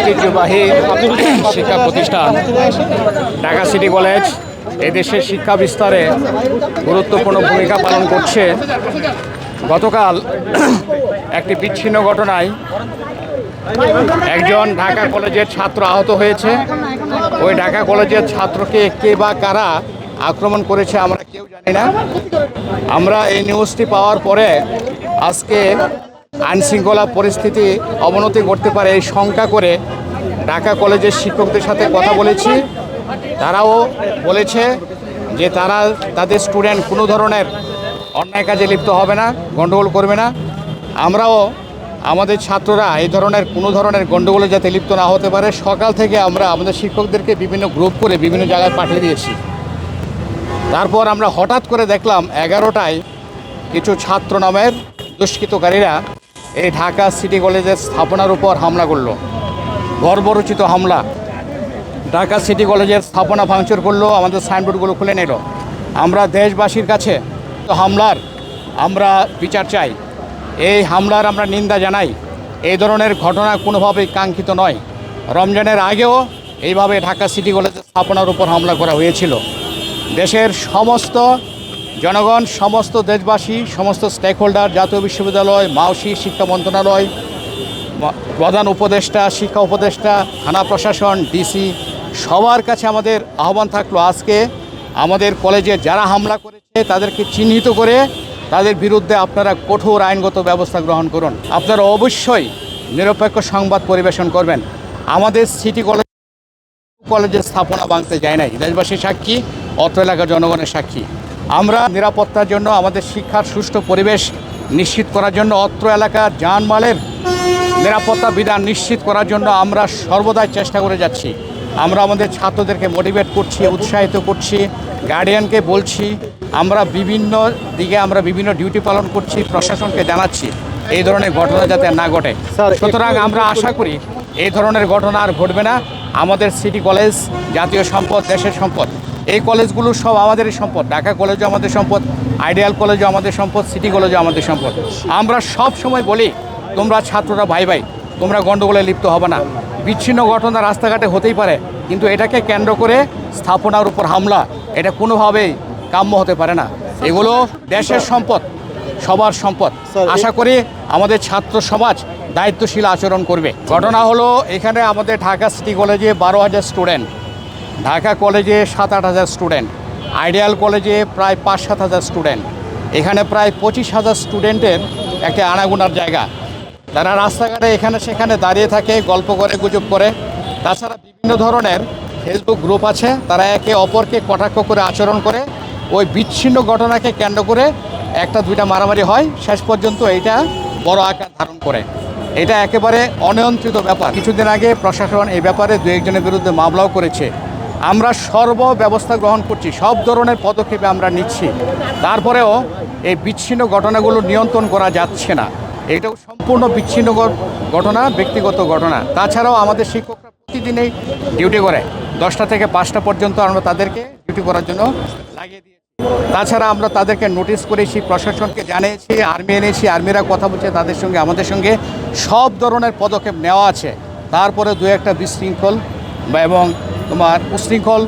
ঐতিহ্যবাহী শিক্ষা প্রতিষ্ঠান ঢাকা সিটি কলেজ এদেশের শিক্ষা বিস্তারে গুরুত্বপূর্ণ ভূমিকা পালন করছে। গতকাল একটি বিচ্ছিন্ন ঘটনায় একজন ঢাকা কলেজের ছাত্র আহত হয়েছে। ওই ঢাকা কলেজের ছাত্রকে কে বা কারা আক্রমণ করেছে আমরা কেউ জানি না। আমরা এই নিউজটি পাওয়ার পরে আজকে আইনশৃঙ্খলা পরিস্থিতি অবনতি করতে পারে এই শঙ্কা করে ঢাকা কলেজের শিক্ষকদের সাথে কথা বলেছি। তারাও বলেছে যে তারা তাদের স্টুডেন্ট কোনো ধরনের অন্যায় কাজে লিপ্ত হবে না, গণ্ডগোল করবে না। আমরাও আমাদের ছাত্ররা এই ধরনের কোনো ধরনের গণ্ডগোলে যাতে লিপ্ত না হতে পারে সকাল থেকে আমরা আমাদের শিক্ষকদেরকে বিভিন্ন গ্রুপ করে বিভিন্ন জায়গায় পাঠিয়ে দিয়েছি। তারপর আমরা হঠাৎ করে দেখলাম 11টায় কিছু ছাত্র নামের দুষ্কৃতকারীরা এই ঢাকা সিটি কলেজের স্থাপনার উপর হামলা করলো। বর্বরচিত হামলা। ঢাকা সিটি কলেজের স্থাপনা ভাঙচুর করলো, আমাদের সাইনবোর্ডগুলো খুলে নিল। আমরা দেশবাসীর কাছে হামলার আমরা বিচার চাই। এই হামলার আমরা নিন্দা জানাই। এই ধরনের ঘটনা কোনোভাবেই কাঙ্ক্ষিত নয়। রমজানের আগেও এইভাবে ঢাকা সিটি কলেজের স্থাপনার উপর হামলা করা হয়েছিল। দেশের সমস্ত জনগণ, সমস্ত দেশবাসী, সমস্ত স্টেক হোল্ডার, জাতীয় বিশ্ববিদ্যালয়, মাওসি, শিক্ষা মন্ত্রণালয়, প্রধান উপদেষ্টা, শিক্ষা উপদেষ্টা, থানা প্রশাসন, ডিসি সবার কাছে আমাদের আহ্বান থাকলো আজকে আমাদের কলেজে যারা হামলা করেছে তাদেরকে চিহ্নিত করে তাদের বিরুদ্ধে আপনারা কঠোর আইনগত ব্যবস্থা গ্রহণ করুন। আপনারা অবশ্যই নিরপেক্ষ সংবাদ পরিবেশন করবেন। আমাদের সিটি কলেজের স্থাপনা ভাঙতে যায় নাই, দেশবাসীর সাক্ষী, অত্র এলাকার জনগণের সাক্ষী। আমরা নিরাপত্তার জন্য আমাদের শিক্ষার সুষ্ঠু পরিবেশ নিশ্চিত করার জন্য অত্র এলাকার জানমালের নিরাপত্তা বিধান নিশ্চিত করার জন্য আমরা সর্বদাই চেষ্টা করে যাচ্ছি। আমরা আমাদের ছাত্রদেরকে মোটিভেট করছি, উৎসাহিত করছি, গার্ডিয়ানকে বলছি। আমরা বিভিন্ন দিকে আমরা বিভিন্ন ডিউটি পালন করছি, প্রশাসনকে জানাচ্ছি এই ধরনের ঘটনা যাতে না ঘটে। সুতরাং আমরা আশা করি এই ধরনের ঘটনা আর ঘটবে না। আমাদের সিটি কলেজ জাতীয় সম্পদ, দেশের সম্পদ। এই কলেজগুলো সব আমাদেরই সম্পদ। ঢাকা কলেজও আমাদের সম্পদ, আইডিয়াল কলেজও আমাদের সম্পদ, সিটি কলেজও আমাদের সম্পদ। আমরা সব সময় বলি তোমরা ছাত্ররা ভাই ভাই, তোমরা গণ্ডগোলে লিপ্ত হবে না। বিচ্ছিন্ন ঘটনা রাস্তাঘাটে হতেই পারে, কিন্তু এটাকে কেন্দ্র করে স্থাপনার উপর হামলা এটা কোনোভাবেই কাম্য হতে পারে না। এগুলো দেশের সম্পদ, সবার সম্পদ। আশা করি আমাদের ছাত্র সমাজ দায়িত্বশীল আচরণ করবে। ঘটনা হলো এখানে আমাদের ঢাকা সিটি কলেজে 12,000 স্টুডেন্ট, ঢাকা কলেজে 7-8 স্টুডেন্ট, আইডিয়াল কলেজে প্রায় 5-7 স্টুডেন্ট। এখানে প্রায় 25,000 স্টুডেন্টের একটা আনাগোনার জায়গা। তারা রাস্তাঘাটে এখানে সেখানে দাঁড়িয়ে থাকে, গল্প করে, গুজব করে। তাছাড়া বিভিন্ন ধরনের ফেসবুক গ্রুপ আছে, তারা একে অপরকে কটাক্ষ করে আচরণ করে। ওই বিচ্ছিন্ন ঘটনাকে কেন্দ্র করে 1-2টা মারামারি হয়, শেষ পর্যন্ত এইটা বড় আকার ধারণ করে। এটা একেবারে অনিয়ন্ত্রিত ব্যাপার। কিছুদিন আগে প্রশাসন এই ব্যাপারে 2-1 বিরুদ্ধে মামলাও করেছে। আমরা সর্ব ব্যবস্থা গ্রহণ করছি, সব ধরনের পদক্ষেপ আমরা নিচ্ছি। তারপরেও এই বিচ্ছিন্ন ঘটনাগুলো নিয়ন্ত্রণ করা যাচ্ছে না। এটাও সম্পূর্ণ বিচ্ছিন্ন ঘটনা, ব্যক্তিগত ঘটনা। তাছাড়াও আমাদের শিক্ষকরা প্রতিদিনই ডিউটি করে 10টা থেকে 5টা পর্যন্ত আমরা তাদেরকে ডিউটি করার জন্য লাগিয়ে দিয়েছি। তাছাড়া আমরা তাদেরকে নোটিশ করেছি, প্রশাসনকে জানিয়েছি, আর্মি এনেছি, আর্মিরা কথা বলছে তাদের সঙ্গে, আমাদের সঙ্গে সব ধরনের পদক্ষেপ নেওয়া আছে। তারপরে 2-1টা বিশৃঙ্খল এবং উশৃঙ্খল